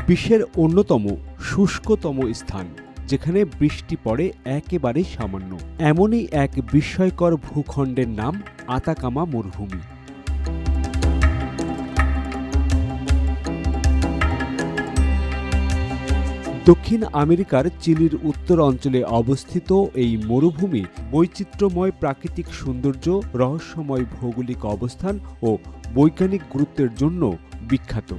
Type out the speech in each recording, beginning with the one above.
বিশ্বের অন্যতম শুষ্কতম স্থান, যেখানে বৃষ্টি পড়ে একেবারে সামান্য, এমনই এক বিস্ময়কর ভূখণ্ডের নাম আতাকামা মরুভূমি। দক্ষিণ আমেরিকার চিলির উত্তর অঞ্চলে অবস্থিত এই মরুভূমি বৈচিত্র্যময় প্রাকৃতিক সৌন্দর্য, রহস্যময় ভৌগোলিক অবস্থান ও বৈজ্ঞানিক গুরুত্বের জন্য বিখ্যাত।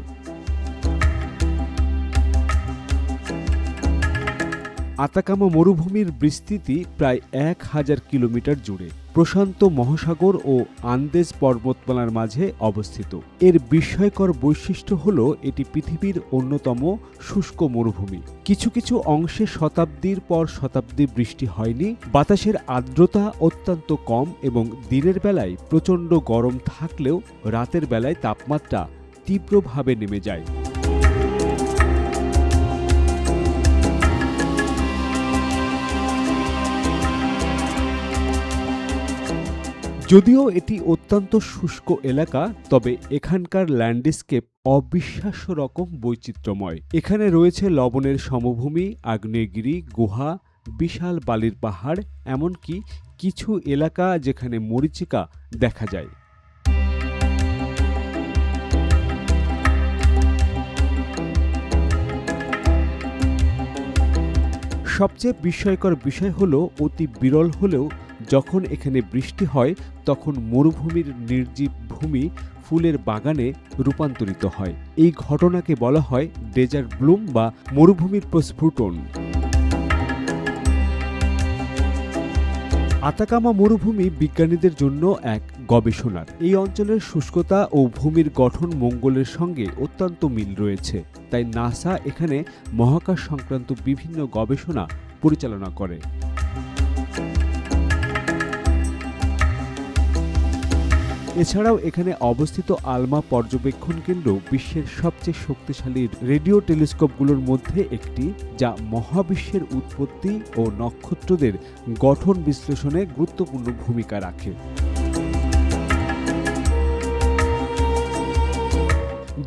আতাকামা মরুভূমির বিস্তৃতি প্রায় 1000 কিলোমিটার জুড়ে, প্রশান্ত মহাসাগর ও আন্দেজ পর্বতমালার মাঝে অবস্থিত। এর বিস্ময়কর বৈশিষ্ট্য হল এটি পৃথিবীর অন্যতম শুষ্ক মরুভূমি। কিছু কিছু অংশে শতাব্দীর পর শতাব্দী বৃষ্টি হয়নি, বাতাসের আর্দ্রতা অত্যন্ত কম এবং দিনের বেলায় প্রচণ্ড গরম থাকলেও রাতের বেলায় তাপমাত্রা তীব্রভাবে নেমে যায়। যদিও এটি অত্যন্ত শুষ্ক এলাকা, তবে এখানকার ল্যান্ডস্কেপ অবিশ্বাস্য রকম বৈচিত্র্যময়। এখানে রয়েছে লবণের সমভূমি, আগ্নেয়গিরি, গুহা, বিশাল বালির পাহাড়, এমনকি কিছু এলাকা যেখানে মরীচিকা দেখা যায়। সবচেয়ে বিস্ময়কর বিষয় হলো, অতি বিরল হলেও যখন এখানে বৃষ্টি হয় তখন মরুভূমির নির্জীব ভূমি ফুলের বাগানে রূপান্তরিত হয়। এই ঘটনাকে বলা হয় ডেজার্ট ব্লুম বা মরুভূমির প্রস্ফুটন। আতাকামা মরুভূমি বিজ্ঞানীদের জন্য এক গবেষণার। এই অঞ্চলের শুষ্কতা ও ভূমির গঠন মঙ্গলের সঙ্গে অত্যন্ত মিল রয়েছে, তাই নাসা এখানে মহাকাশ সংক্রান্ত বিভিন্ন গবেষণা পরিচালনা করে। এছাড়াও এখানে অবস্থিত আলমা পর্যবেক্ষণ কেন্দ্র বিশ্বের সবচেয়ে শক্তিশালী রেডিও টেলিস্কোপগুলোর মধ্যে একটি, যা মহাবিশ্বের উৎপত্তি ও নক্ষত্রদের গঠন বিশ্লেষণে গুরুত্বপূর্ণ ভূমিকা রাখে।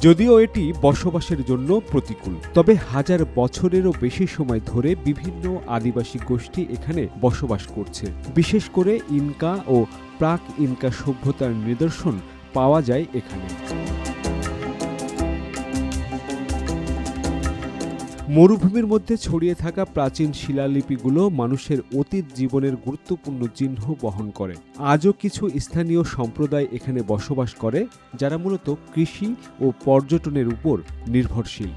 যদিও এটি বসবাসের জন্য প্রতিকূল, তবে হাজার বছরেরও বেশি সময় ধরে বিভিন্ন আদিবাসী গোষ্ঠী এখানে বসবাস করছে। বিশেষ করে ইনকা ও প্রাক ইনকা সভ্যতার নিদর্শন পাওয়া যায় এখানে। মরুভূমির মধ্যে ছড়িয়ে থাকা প্রাচীন শিলালিপিগুলো মানুষের অতীত জীবনের গুরুত্বপূর্ণ চিহ্ন বহন করে। আজও কিছু স্থানীয় সম্প্রদায় এখানে বসবাস করে, যারা মূলত কৃষি ও পর্যটনের উপর নির্ভরশীল।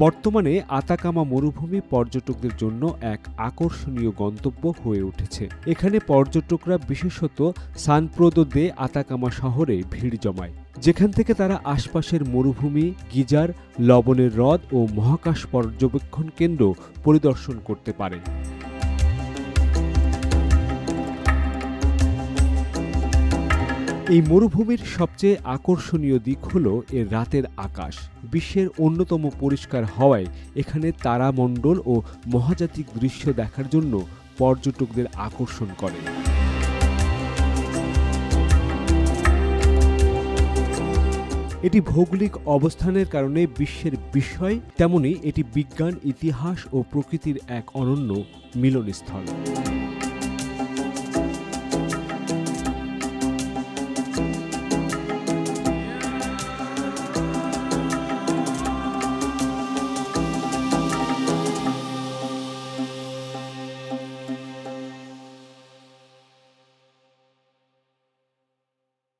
বর্তমানে আতাকামা মরুভূমি পর্যটকদের জন্য এক আকর্ষণীয় গন্তব্য হয়ে উঠেছে। এখানে পর্যটকরা বিশেষত সান পেদ্রো দে আতাকামা শহরে ভিড় জমায়, যেখান থেকে তারা আশপাশের মরুভূমি, গিজার, লবণের হ্রদ ও মহাকাশ পর্যবেক্ষণ কেন্দ্র পরিদর্শন করতে পারে। এই মরুভূমির সবচেয়ে আকর্ষণীয় দিক হল এর রাতের আকাশ। বিশ্বের অন্যতম পরিষ্কার হওয়ায় এখানে তারামণ্ডল ও মহাজাতিক দৃশ্য দেখার জন্য পর্যটকদের আকর্ষণ করে। এটি ভৌগোলিক অবস্থানের কারণে বিশ্বের বিস্ময়, তেমনি এটি বিজ্ঞান, ইতিহাস ও প্রকৃতির এক অনন্য মিলনস্থল।